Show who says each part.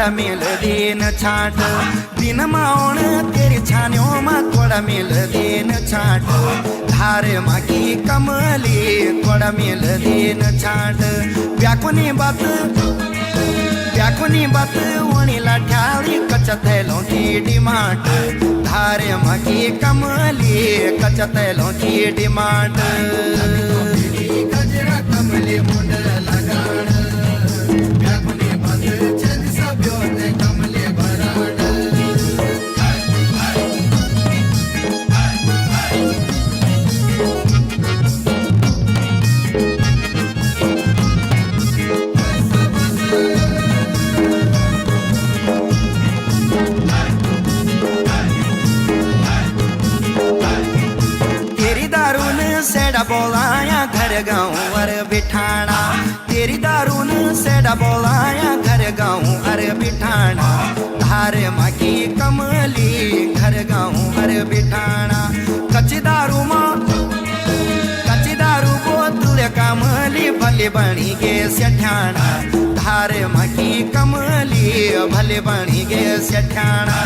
Speaker 1: थोड़ा mill then छाट दिन माउन तेरी छानियों में थोड़ा मिल देन छाट धार माकी कमली थोड़ा मिल देन छाट व्याकुनी बात वणीला ठाली कच्चा थैलों की डिमांड धार माकी कमली कच्चा थैलों की डिमांड गजरा कमली मुंड लगाण व्याकुनी बात छंद सब्यो ते कमले भराण सेड़ा बोलाया घर गाँव अर बिठाना तेरी दारून सेड़ा बोलाया घर गाँव अर बिठाना धार माकी कमली घर गाँव अर बिठाना कच्ची दारू बोतल कमली भले बनी गे सेठाना धार माकी कमली भले बनी गे सेठाना